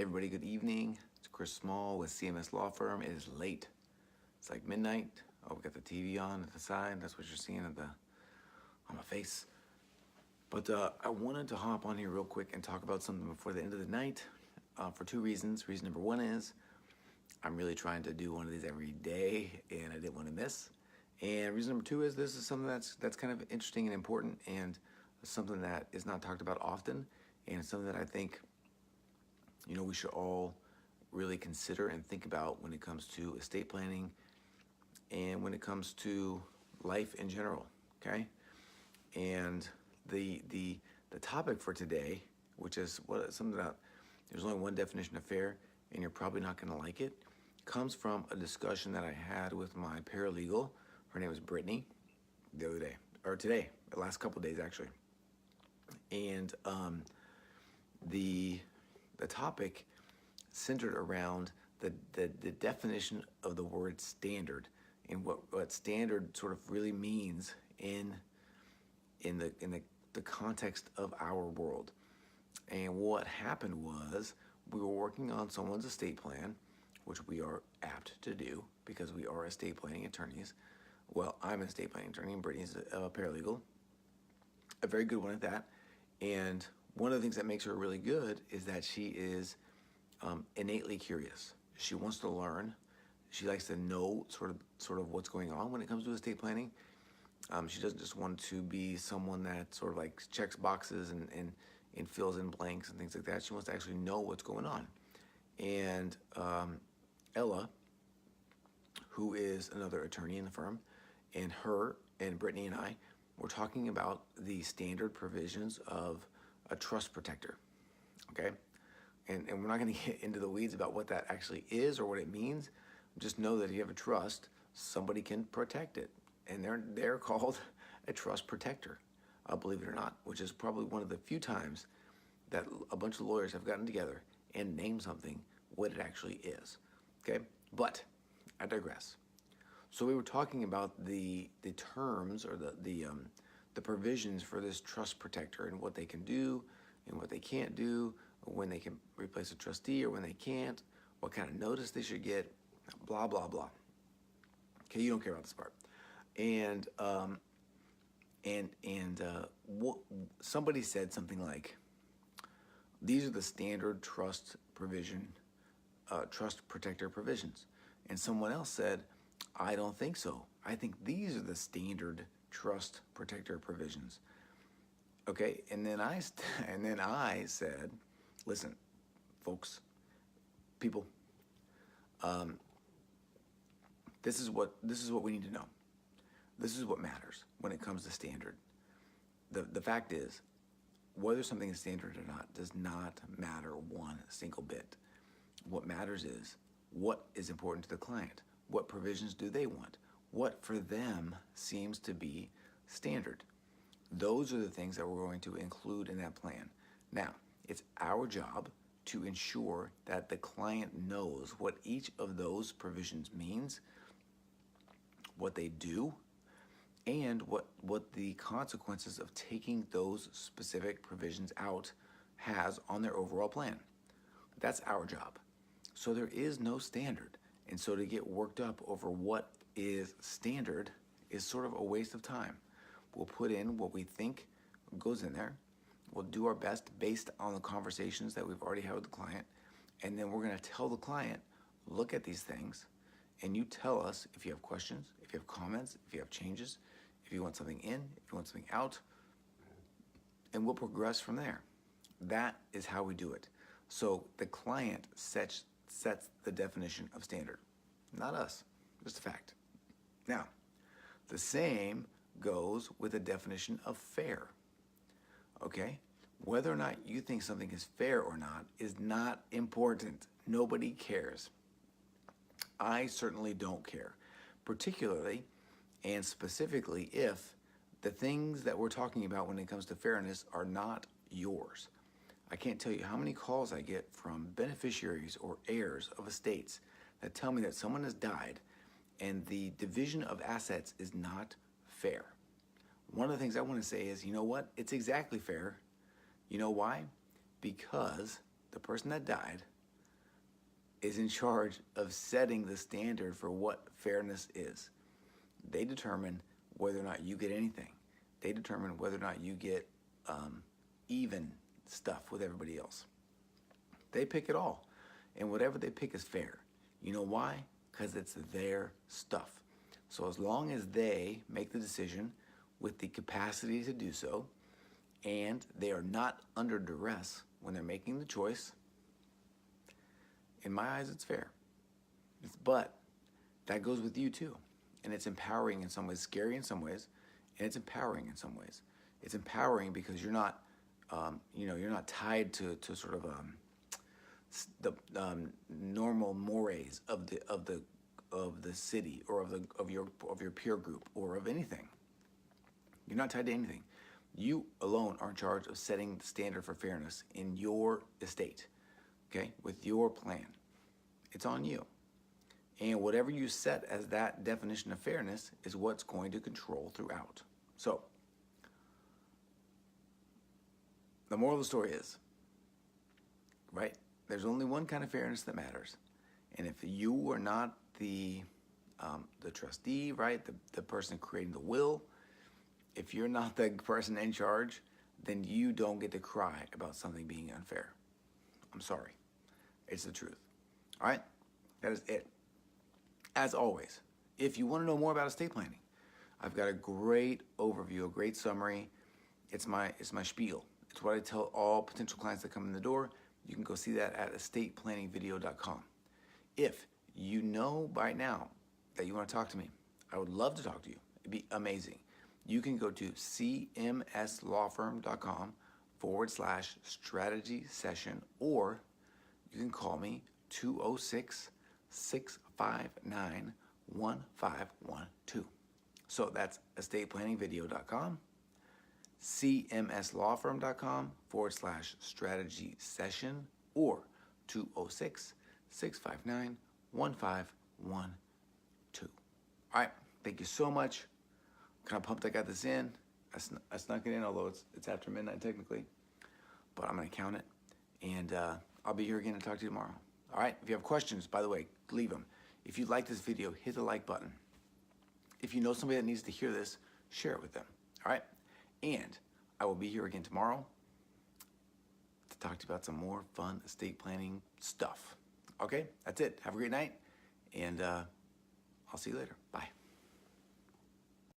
Everybody, good evening. It's Chris Small with CMS Law Firm. It is late. It's like midnight. Oh, we got the TV on at the side. That's what you're seeing on my face. But I wanted to hop on here real quick and talk about something before the end of the night for two reasons. Reason number one is I'm really trying to do one of these every day, and I didn't want to miss. And reason number two is this is something that's kind of interesting and important, and something that is not talked about often, and something that I think we should all really consider and think about when it comes to estate planning and when it comes to life in general. Okay, and the topic for today, which is something that there's only one definition of fair, and you're probably not going to like it, comes from a discussion that I had with my paralegal. Her name is Brittany, the other day, or today, the last couple of days actually. And the topic centered around the definition of the word standard and what standard sort of really means in the context of our world. And what happened was we were working on someone's estate plan, which we are apt to do because we are estate planning attorneys. Well, I'm an estate planning attorney and Brittany's a paralegal, a very good one at that. And one of the things that makes her really good is that she is innately curious. She wants to learn. She likes to know sort of what's going on when it comes to estate planning. She doesn't just want to be someone that sort of like checks boxes and fills in blanks and things like that. She wants to actually know what's going on. And Ella, who is another attorney in the firm, and her and Brittany and I were talking about the standard provisions of a trust protector. Okay, and we're not going to get into the weeds about what that actually is or what it means. Just know that if you have a trust, somebody can protect it, and they're called a trust protector, believe it or not, which is probably one of the few times that a bunch of lawyers have gotten together and named something what it actually is. Okay, but I digress. So we were talking about the terms or the provisions for this trust protector and what they can do and what they can't do, when they can replace a trustee or when they can't, what kind of notice they should get, blah, blah, blah. Okay, you don't care about this part. And somebody said something like, these are the standard trust protector provisions. And someone else said, I don't think so. I think these are the standard trust protector provisions. Okay, and then I said, listen, folks, people, this is what we need to know. This is what matters when it comes to standard. The fact is, whether something is standard or not does not matter one single bit. What matters is what is important to the client. What provisions do they want? What for them seems to be standard. Those are the things that we're going to include in that plan. Now, it's our job to ensure that the client knows what each of those provisions means, what they do, and what the consequences of taking those specific provisions out has on their overall plan. That's our job. So there is no standard. And so to get worked up over what is standard is sort of a waste of time. We'll put in what we think goes in there. We'll do our best based on the conversations that we've already had with the client. And then we're going to tell the client, look at these things, and you tell us if you have questions, if you have comments, if you have changes, if you want something in, if you want something out, and we'll progress from there. That is how we do it. So the client sets the definition of standard, not us, just a fact. Now, the same goes with the definition of fair. Okay? Whether or not you think something is fair or not is not important. Nobody cares. I certainly don't care, particularly and specifically if the things that we're talking about when it comes to fairness are not yours. I can't tell you how many calls I get from beneficiaries or heirs of estates that tell me that someone has died and the division of assets is not fair. One of the things I want to say is, you know what? It's exactly fair. You know why? Because the person that died is in charge of setting the standard for what fairness is. They determine whether or not you get anything. They determine whether or not you get even stuff with everybody else. They pick it all. And whatever they pick is fair. You know why? Because it's their stuff. So as long as they make the decision with the capacity to do so, and they are not under duress when they're making the choice, in my eyes, it's fair. But that goes with you too. And it's empowering in some ways, scary in some ways, and it's empowering in some ways. It's empowering because you're not, you're not tied to sort of the normal mores of the city or of your peer group or of anything. You're not tied to anything. You alone are in charge of setting the standard for fairness in your estate, okay, with your plan. It's on you. And whatever you set as that definition of fairness is what's going to control throughout. So, the moral of the story is, right, there's only one kind of fairness that matters. And if you are not the trustee, right, the person creating the will, if you're not the person in charge, then you don't get to cry about something being unfair. I'm sorry. It's the truth. All right? That is it. As always, if you want to know more about estate planning, I've got a great overview, a great summary. It's my spiel. It's what I tell all potential clients that come in the door. You can go see that at estateplanningvideo.com. If you know by now that you want to talk to me, I would love to talk to you. It'd be amazing. You can go to cmslawfirm.com/strategy session, or you can call me 206-659-1512. So that's estateplanningvideo.com, cmslawfirm.com/strategy session, or 206-659-1512. All right, thank you so much. Kind of pumped I got this in. I snuck it in, although it's after midnight technically. But I'm going to count it. And I'll be here again to talk to you tomorrow. All right? If you have questions, by the way, leave them. If you like this video, hit the like button. If you know somebody that needs to hear this, share it with them. All right? And I will be here again tomorrow to talk to you about some more fun estate planning stuff. Okay? That's it. Have a great night. And I'll see you later. Bye.